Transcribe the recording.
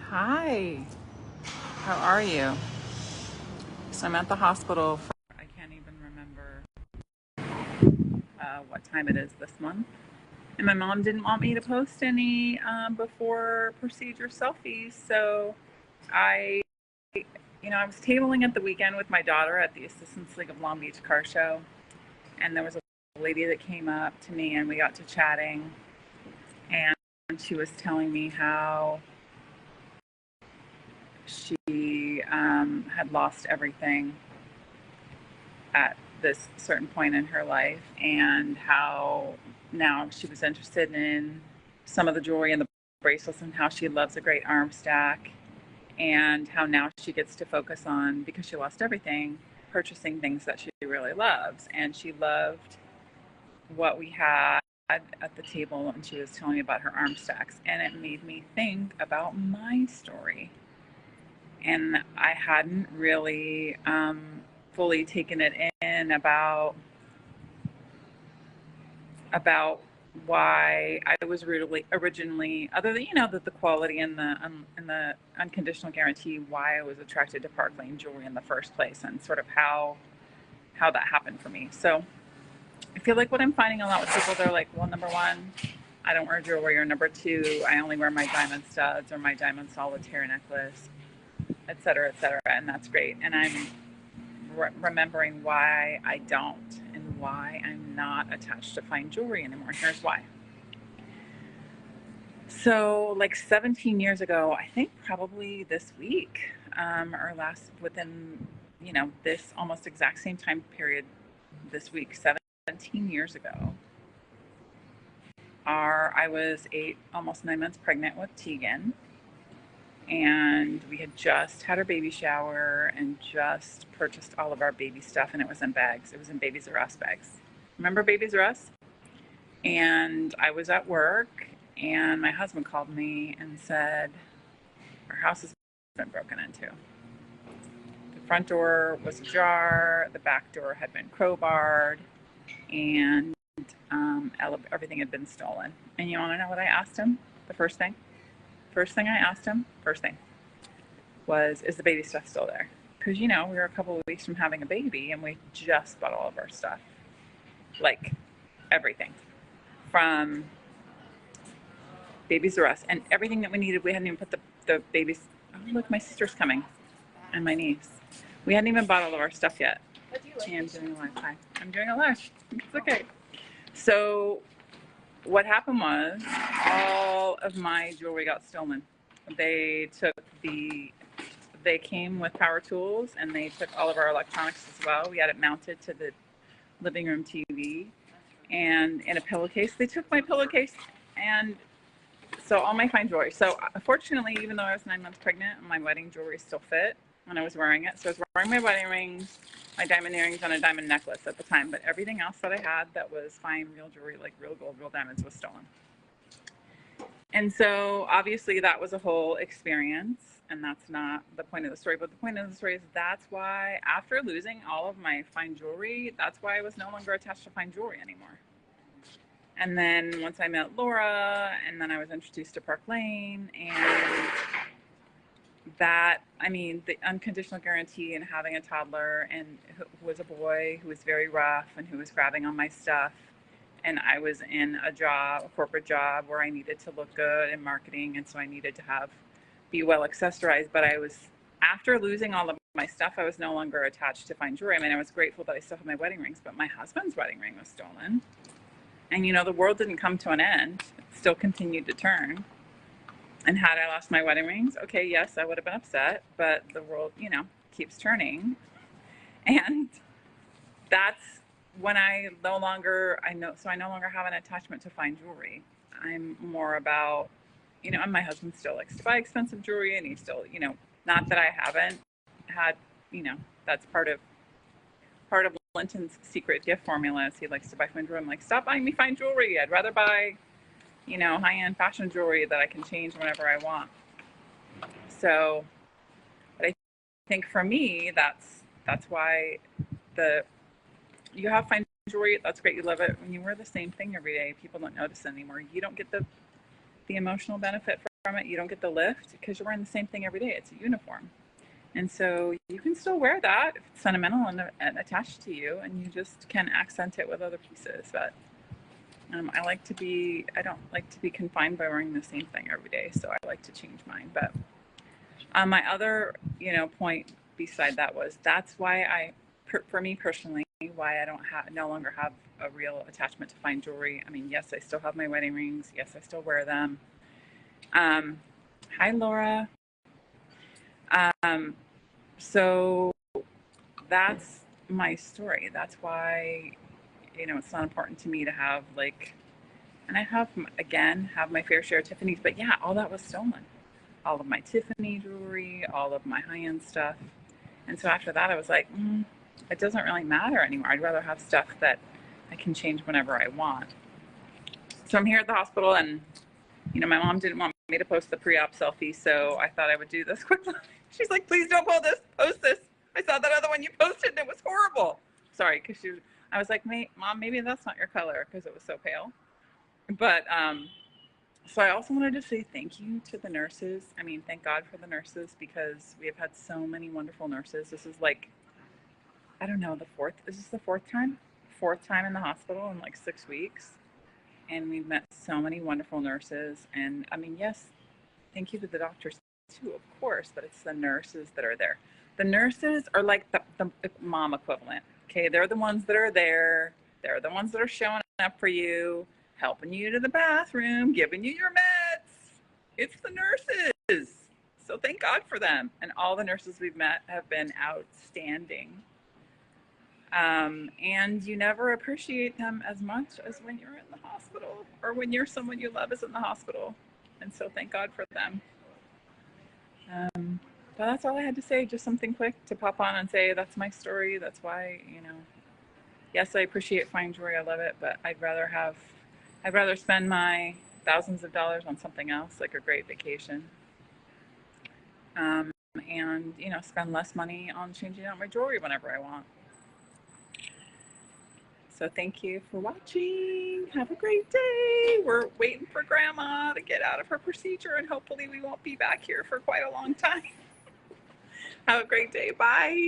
Hi, how are you? So I'm at the hospital for, I can't even remember what time it is this month. And my mom didn't want me to post any before procedure selfies. So I, I was tabling at the weekend with my daughter at the Assistance League of Long Beach car show. And there was a lady that came up to me and we got to chatting. And she was telling me how she had lost everything at this certain point in her life, and how now she was interested in some of the jewelry and the bracelets, and how she loves a great arm stack, and how now she gets to focus on, because she lost everything, purchasing things that she really loves. And she loved what we had at the table, and she was telling me about her arm stacks, and it made me think about my story. And I hadn't really fully taken it in about why I was really originally, other than that the quality and the unconditional guarantee, why I was attracted to Park Lane jewelry in the first place, and sort of how that happened for me. So I feel like what I'm finding a lot with people, they're like, well, number one, I don't wear jewelry, or number two, I only wear my diamond studs or my diamond solitaire necklace, et cetera, and that's great. And I'm remembering why I don't, and why I'm not attached to fine jewelry anymore. Here's why. So like 17 years ago, I think probably this week, or last, within, this almost exact same time period this week, 17 years ago, I was almost 9 months pregnant with Tegan. And we had just had our baby shower and just purchased all of our baby stuff, and it was in bags. It was in Babies R Us bags. Remember Babies R Us? And I was at work, and my husband called me and said, our house has been broken into. The front door was ajar, the back door had been crowbarred, and everything had been stolen. And you want to know what I asked him? The first thing I asked him, was, is the baby stuff still there? Because, we were a couple of weeks from having a baby, and we just bought all of our stuff. Like, everything. From Babies R Us. And everything that we needed, we hadn't even put the babies... Oh, look, my sister's coming. And my niece. We hadn't even bought all of our stuff yet. What do you like? Yeah, I'm doing a live. Hi. I'm doing a live. It's okay. So, what happened was, all of my jewelry got stolen. They came with power tools, and they took all of our electronics as well. We had it mounted to the living room TV, and in a pillowcase. They took my pillowcase, and so all my fine jewelry. So fortunately, even though I was 9 months pregnant, my wedding jewelry still fit when I was wearing it. So I was wearing my wedding rings, my diamond earrings, and a diamond necklace at the time. But everything else that I had that was fine, real jewelry, like real gold, real diamonds, was stolen. And so obviously that was a whole experience, and that's not the point of the story. But the point of the story is, that's why, after losing all of my fine jewelry, that's why I was no longer attached to fine jewelry anymore. And then once I met Laura, and then I was introduced to Park Lane, and that, the unconditional guarantee, and having a toddler, and who was a boy who was very rough and who was grabbing on my stuff. And I was in a corporate job, where I needed to look good in marketing, and so I needed to be well accessorized. But after losing all of my stuff, I was no longer attached to fine jewelry. I was grateful that I still had my wedding rings, but my husband's wedding ring was stolen. And the world didn't come to an end; it still continued to turn. And had I lost my wedding rings, okay, yes, I would have been upset, but the world, keeps turning. And that's when I no longer have an attachment to fine jewelry. I'm more about, and my husband still likes to buy expensive jewelry, and he still, not that I haven't had, that's part of Linton's secret gift formula, is he likes to buy fine jewelry. I'm like, stop buying me fine jewelry. I'd rather buy, high-end fashion jewelry that I can change whenever I want. So, but I think for me, that's why you have fine jewelry, that's great, you love it. When you wear the same thing every day, people don't notice it anymore. You don't get the emotional benefit from it. You don't get the lift because you're wearing the same thing every day. It's a uniform. And so you can still wear that if it's sentimental and attached to you, and you just can accent it with other pieces. But I don't like to be confined by wearing the same thing every day. So I like to change mine. But my other, point beside that was that's why for me personally, why I no longer have a real attachment to fine jewelry. I mean, yes, I still have my wedding rings. Yes, I still wear them. Hi, Laura. So that's my story. That's why, it's not important to me to have and I have my fair share of Tiffany's, but yeah, all that was stolen. All of my Tiffany jewelry, all of my high-end stuff. And so after that, I was like, it doesn't really matter anymore. I'd rather have stuff that I can change whenever I want. So I'm here at the hospital, and my mom didn't want me to post the pre-op selfie, so I thought I would do this quickly. She's like, please don't post this. I saw that other one you posted and it was horrible. Sorry, because I was like, Mom, maybe that's not your color, because it was so pale. But so I also wanted to say thank you to the nurses. I mean, thank God for the nurses, because we have had so many wonderful nurses. This is I don't know, is this the fourth time in the hospital in 6 weeks. And we've met so many wonderful nurses. And I mean, yes, thank you to the doctors too, of course, but it's the nurses that are there. The nurses are like the mom equivalent. Okay, they're the ones that are there. They're the ones that are showing up for you, helping you to the bathroom, giving you your meds. It's the nurses. So thank God for them. And all the nurses we've met have been outstanding. And you never appreciate them as much as when you're in the hospital, or when someone you love is in the hospital. And so thank God for them. But that's all I had to say. Just something quick to pop on and say that's my story. That's why, yes, I appreciate fine jewelry. I love it, but I'd rather spend my thousands of dollars on something else, like a great vacation. And, spend less money on changing out my jewelry whenever I want. So thank you for watching. Have a great day. We're waiting for Grandma to get out of her procedure, and hopefully we won't be back here for quite a long time. Have a great day. Bye.